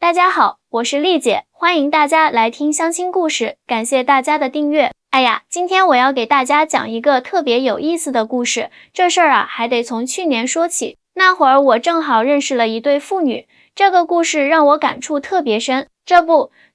大家好，我是丽姐，欢迎大家来听相亲故事，感谢大家的订阅。哎呀，今天我要给大家讲一个特别有意思的故事，这事儿啊还得从去年说起。那会儿我正好认识了一对父女，这个故事让我感触特别深。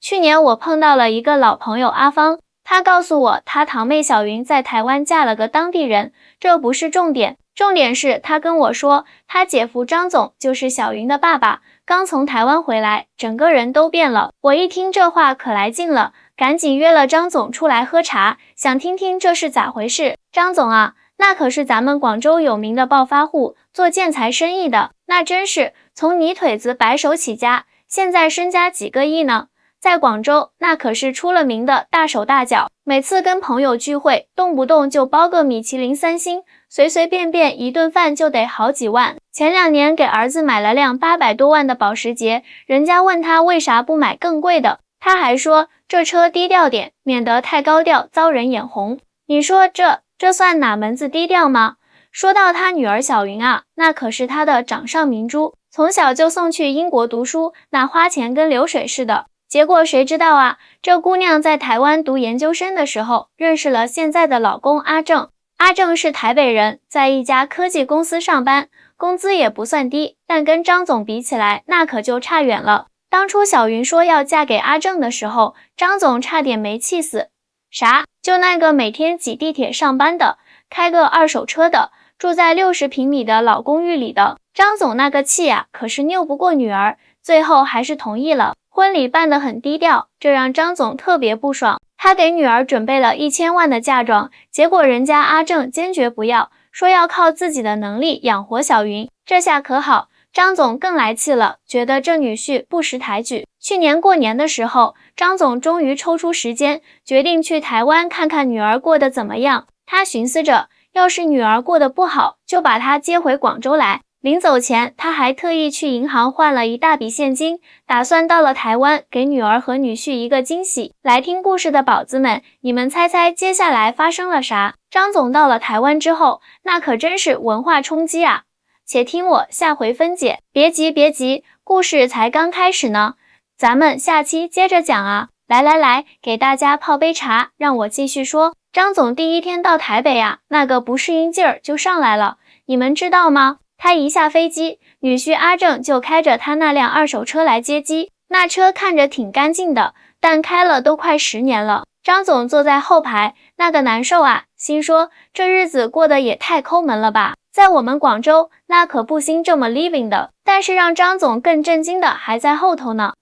去年我碰到了一个老朋友阿芳，他告诉我他堂妹小云在台湾嫁了个当地人，这不是重点，重点是他跟我说，他姐夫张总就是小云的爸爸，刚从台湾回来，整个人都变了。我一听这话可来劲了，赶紧约了张总出来喝茶，想听听这是咋回事。张总啊，那可是咱们广州有名的暴发户，做建材生意的，那真是从泥腿子白手起家，现在身家几个亿呢。在广州那可是出了名的大手大脚，每次跟朋友聚会，动不动就包个米其林3星，随随便便一顿饭就得好几万。前2年给儿子买了辆800多万的保时捷，人家问他为啥不买更贵的，他还说这车低调点，免得太高调遭人眼红。你说这算哪门子低调吗？说到他女儿小云啊，那可是他的掌上明珠，从小就送去英国读书，那花钱跟流水似的。结果谁知道啊，这姑娘在台湾读研究生的时候，认识了现在的老公阿正。阿正是台北人，在一家科技公司上班，工资也不算低，但跟张总比起来，那可就差远了。当初小云说要嫁给阿正的时候，张总差点没气死。啥？就那个每天挤地铁上班的，开个二手车的，住在60平米的老公寓里的，张总那个气啊，可是拗不过女儿，最后还是同意了。婚礼办得很低调，这让张总特别不爽。他给女儿准备了1000万的嫁妆，结果人家阿正坚决不要，说要靠自己的能力养活小云。这下可好，张总更来气了，觉得这女婿不识抬举。去年过年的时候，张总终于抽出时间，决定去台湾看看女儿过得怎么样。他寻思着，要是女儿过得不好，就把她接回广州来。临走前，他还特意去银行换了一大笔现金，打算到了台湾给女儿和女婿一个惊喜。来听故事的宝子们，你们猜猜接下来发生了啥？张总到了台湾之后，那可真是文化冲击啊！且听我下回分解。别急，故事才刚开始呢，咱们下期接着讲啊！来，给大家泡杯茶，让我继续说。张总第一天到台北啊，那个不适应劲儿就上来了，你们知道吗？他一下飞机，女婿阿正就开着他那辆二手车来接机。那车看着挺干净的，但开了都快10年了。张总坐在后排，那个难受啊，心说这日子过得也太抠门了吧，在我们广州那可不兴这么 living 的。但是让张总更震惊的还在后头呢。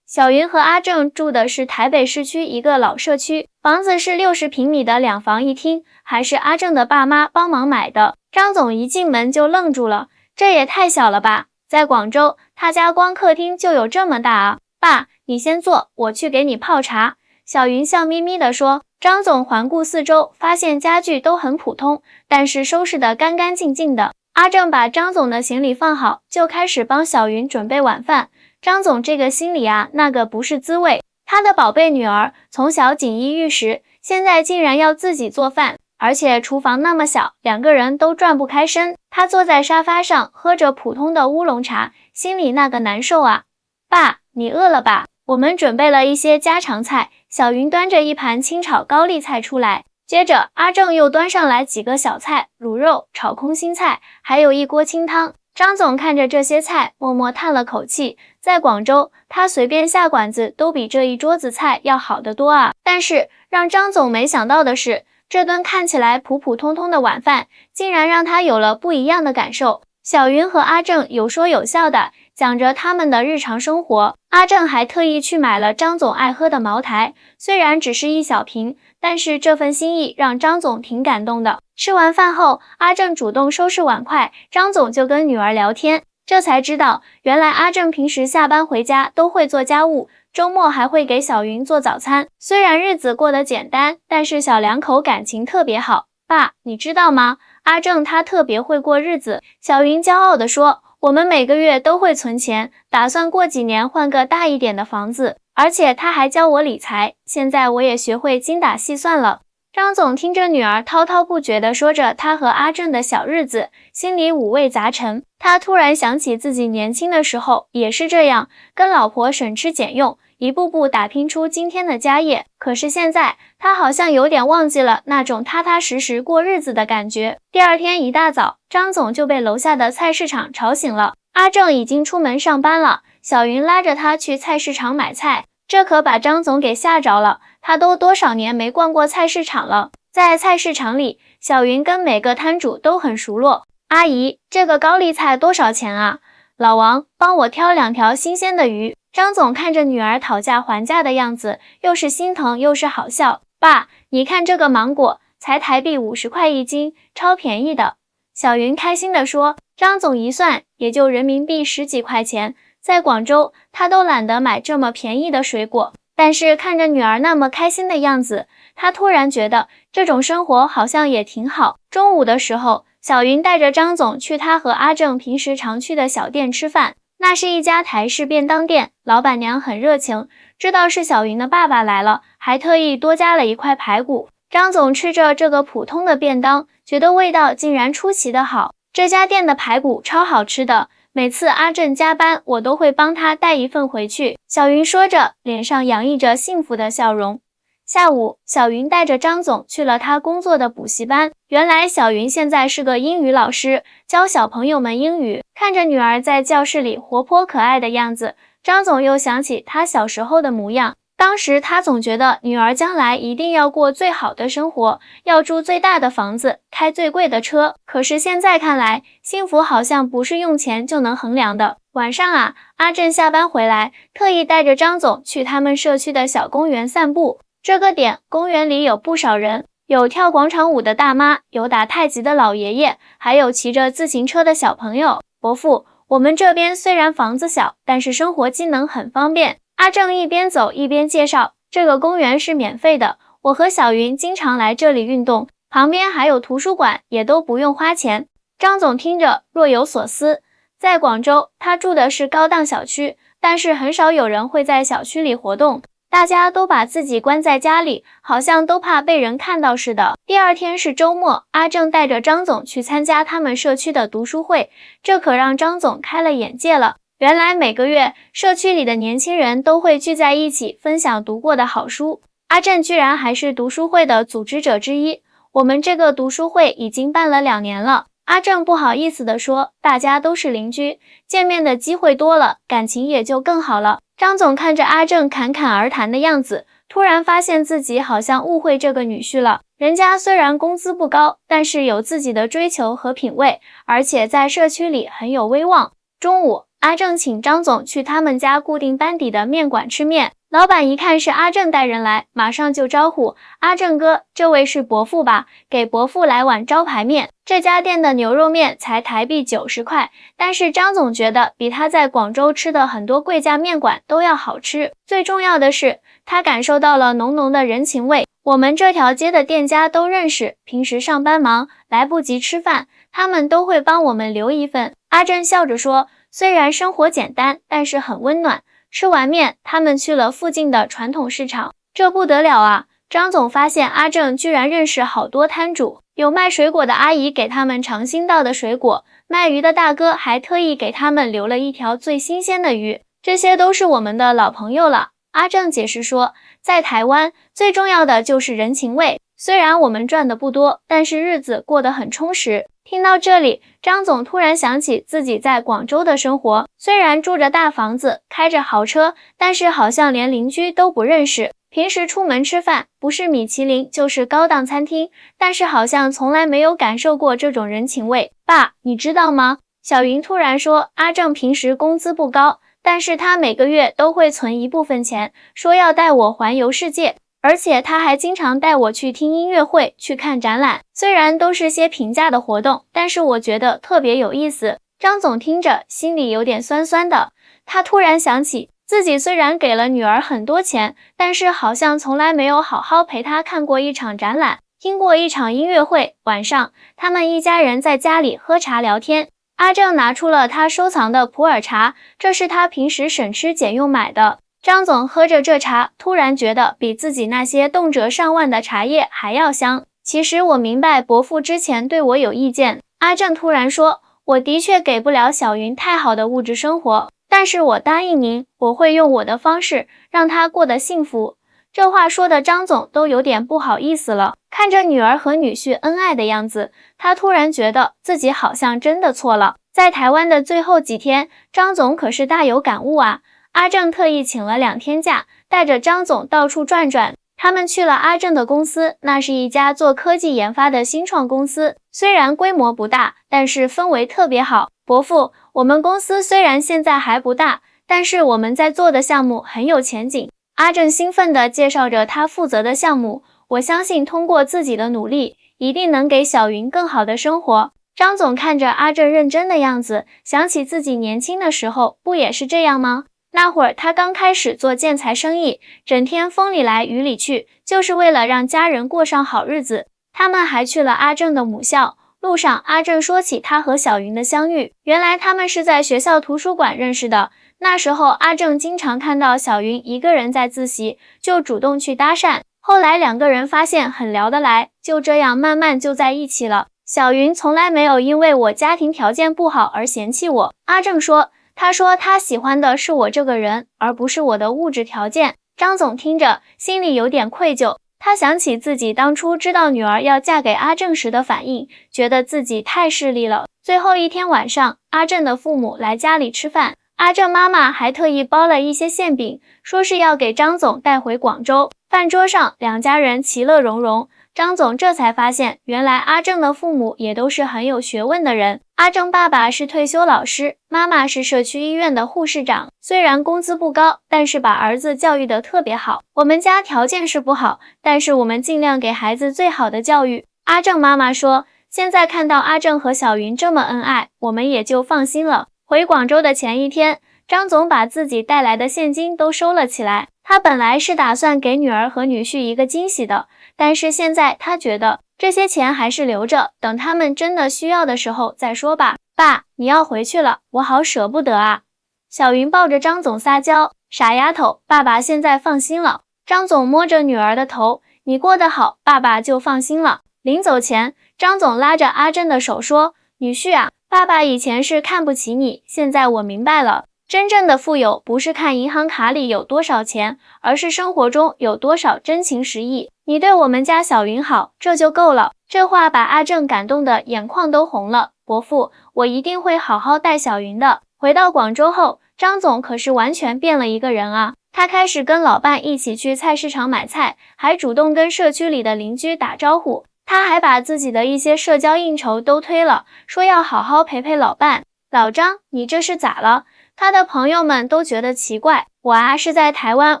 小云和阿正住的是台北市区一个老社区，房子是60平米的2房1厅，还是阿正的爸妈帮忙买的。张总一进门就愣住了，这也太小了吧，在广州他家光客厅就有这么大啊。爸，你先坐，我去给你泡茶。小云笑眯眯地说。张总环顾四周，发现家具都很普通，但是收拾得干干净净的。阿正把张总的行李放好，就开始帮小云准备晚饭。张总这个心里啊，那个不是滋味，他的宝贝女儿从小锦衣玉食，现在竟然要自己做饭，而且厨房那么小，2个人都转不开身。他坐在沙发上，喝着普通的乌龙茶，心里那个难受啊。爸，你饿了吧？我们准备了一些家常菜。小云端着一盘清炒高丽菜出来，接着阿正又端上来几个小菜，卤肉、炒空心菜，还有一锅清汤。张总看着这些菜，默默叹了口气，在广州，他随便下馆子都比这一桌子菜要好得多啊。但是让张总没想到的是，这顿看起来普普通通的晚饭，竟然让他有了不一样的感受。小云和阿正有说有笑的讲着他们的日常生活，阿正还特意去买了张总爱喝的茅台，虽然只是一小瓶，但是这份心意让张总挺感动的。吃完饭后，阿正主动收拾碗筷，张总就跟女儿聊天，这才知道原来阿正平时下班回家都会做家务，周末还会给小云做早餐。虽然日子过得简单，但是小两口感情特别好。爸，你知道吗？阿正他特别会过日子。小云骄傲地说，我们每个月都会存钱，打算过几年换个大一点的房子，而且他还教我理财，现在我也学会精打细算了。张总听着女儿滔滔不绝地说着他和阿正的小日子，心里五味杂陈。他突然想起自己年轻的时候也是这样，跟老婆省吃俭用，一步步打拼出今天的家业。可是现在，他好像有点忘记了那种踏踏实实过日子的感觉。第二天一大早，张总就被楼下的菜市场吵醒了。阿正已经出门上班了，小云拉着他去菜市场买菜，这可把张总给吓着了。他都多少年没逛过菜市场了。在菜市场里，小云跟每个摊主都很熟络。阿姨，这个高丽菜多少钱啊？老王，帮我挑2条新鲜的鱼。张总看着女儿讨价还价的样子，又是心疼又是好笑。爸，你看这个芒果，才台币50块1斤，超便宜的。小云开心地说。张总一算，也就人民币10几块钱，在广州，他都懒得买这么便宜的水果。但是看着女儿那么开心的样子，他突然觉得这种生活好像也挺好。中午的时候，小云带着张总去他和阿正平时常去的小店吃饭。那是一家台式便当店，老板娘很热情，知道是小云的爸爸来了，还特意多加了1块排骨。张总吃着这个普通的便当，觉得味道竟然出奇的好。这家店的排骨超好吃的，每次阿正加班，我都会帮他带1份回去。小云说着，脸上洋溢着幸福的笑容。下午，小云带着张总去了他工作的补习班。原来小云现在是个英语老师，教小朋友们英语。看着女儿在教室里活泼可爱的样子，张总又想起他小时候的模样。当时他总觉得女儿将来一定要过最好的生活，要住最大的房子，开最贵的车。可是现在看来，幸福好像不是用钱就能衡量的。晚上啊，阿正下班回来，特意带着张总去他们社区的小公园散步。这个点，公园里有不少人，有跳广场舞的大妈，有打太极的老爷爷，还有骑着自行车的小朋友。伯父，我们这边虽然房子小，但是生活机能很方便。阿正一边走一边介绍，这个公园是免费的，我和小云经常来这里运动，旁边还有图书馆，也都不用花钱。张总听着若有所思，在广州，他住的是高档小区，但是很少有人会在小区里活动，大家都把自己关在家里，好像都怕被人看到似的。第二天是周末，阿正带着张总去参加他们社区的读书会，这可让张总开了眼界了。原来每个月，社区里的年轻人都会聚在一起分享读过的好书。阿正居然还是读书会的组织者之一。我们这个读书会已经办了2年了。阿正不好意思地说，大家都是邻居，见面的机会多了，感情也就更好了。张总看着阿正侃侃而谈的样子，突然发现自己好像误会这个女婿了。人家虽然工资不高，但是有自己的追求和品味，而且在社区里很有威望。中午，阿正请张总去他们家固定班底的面馆吃面，老板一看是阿正带人来，马上就招呼，阿正哥，这位是伯父吧，给伯父来碗招牌面。这家店的牛肉面才台币90块，但是张总觉得比他在广州吃的很多贵价面馆都要好吃。最重要的是，他感受到了浓浓的人情味。我们这条街的店家都认识，平时上班忙，来不及吃饭，他们都会帮我们留一份。阿正笑着说，虽然生活简单，但是很温暖。吃完面，他们去了附近的传统市场，这不得了啊！张总发现阿正居然认识好多摊主，有卖水果的阿姨给他们尝新到的水果，卖鱼的大哥还特意给他们留了一条最新鲜的鱼，这些都是我们的老朋友了。阿正解释说，在台湾最重要的就是人情味，虽然我们赚的不多，但是日子过得很充实。听到这里，张总突然想起自己在广州的生活，虽然住着大房子，开着豪车，但是好像连邻居都不认识。平时出门吃饭，不是米其林就是高档餐厅，但是好像从来没有感受过这种人情味。爸，你知道吗？小云突然说，阿正平时工资不高，但是他每个月都会存一部分钱，说要带我环游世界。而且他还经常带我去听音乐会，去看展览，虽然都是些平价的活动，但是我觉得特别有意思。张总听着，心里有点酸酸的。他突然想起，自己虽然给了女儿很多钱，但是好像从来没有好好陪她看过一场展览，听过一场音乐会。晚上，他们一家人在家里喝茶聊天。阿正拿出了他收藏的普洱茶，这是他平时省吃俭用买的。张总喝着这茶，突然觉得比自己那些动辄上万的茶叶还要香。其实我明白伯父之前对我有意见。阿正突然说，我的确给不了小云太好的物质生活，但是我答应您，我会用我的方式让她过得幸福。这话说的张总都有点不好意思了，看着女儿和女婿恩爱的样子，他突然觉得自己好像真的错了。在台湾的最后几天，张总可是大有感悟啊。阿正特意请了2天假，带着张总到处转转。他们去了阿正的公司，那是一家做科技研发的新创公司，虽然规模不大，但是氛围特别好。伯父，我们公司虽然现在还不大，但是我们在做的项目很有前景。阿正兴奋地介绍着他负责的项目，我相信通过自己的努力，一定能给小云更好的生活。张总看着阿正认真的样子，想起自己年轻的时候，不也是这样吗？那会儿他刚开始做建材生意，整天风里来雨里去，就是为了让家人过上好日子。他们还去了阿正的母校，路上阿正说起他和小云的相遇，原来他们是在学校图书馆认识的。那时候阿正经常看到小云一个人在自习，就主动去搭讪，后来2个人发现很聊得来，就这样慢慢就在一起了。小云从来没有因为我家庭条件不好而嫌弃我。阿正说，他说他喜欢的是我这个人，而不是我的物质条件。张总听着，心里有点愧疚。他想起自己当初知道女儿要嫁给阿正时的反应，觉得自己太势利了。最后一天晚上，阿正的父母来家里吃饭，阿正妈妈还特意包了一些馅饼，说是要给张总带回广州。饭桌上，2家人其乐融融。张总这才发现，原来阿正的父母也都是很有学问的人。阿正爸爸是退休老师，妈妈是社区医院的护士长，虽然工资不高，但是把儿子教育得特别好。我们家条件是不好，但是我们尽量给孩子最好的教育。阿正妈妈说，现在看到阿正和小云这么恩爱，我们也就放心了。回广州的前一天，张总把自己带来的现金都收了起来。他本来是打算给女儿和女婿一个惊喜的，但是现在他觉得这些钱还是留着，等他们真的需要的时候再说吧。爸，你要回去了，我好舍不得啊。小云抱着张总撒娇，傻丫头，爸爸现在放心了。张总摸着女儿的头，你过得好，爸爸就放心了。临走前，张总拉着阿正的手说，女婿啊，爸爸以前是看不起你，现在我明白了。真正的富有不是看银行卡里有多少钱，而是生活中有多少真情实意。你对我们家小云好，这就够了。这话把阿正感动的眼眶都红了。伯父，我一定会好好带小云的。回到广州后，张总可是完全变了一个人啊。他开始跟老伴一起去菜市场买菜，还主动跟社区里的邻居打招呼。他还把自己的一些社交应酬都推了，说要好好陪陪老伴。老张，你这是咋了？他的朋友们都觉得奇怪，我啊是在台湾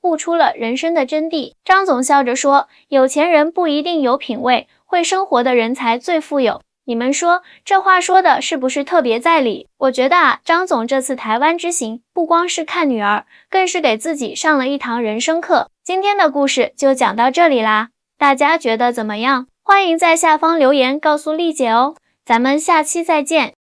悟出了人生的真谛。张总笑着说，有钱人不一定有品味，会生活的人才最富有。你们说这话说的是不是特别在理？我觉得啊，张总这次台湾之行不光是看女儿，更是给自己上了一堂人生课。今天的故事就讲到这里啦，大家觉得怎么样？欢迎在下方留言告诉丽姐哦，咱们下期再见。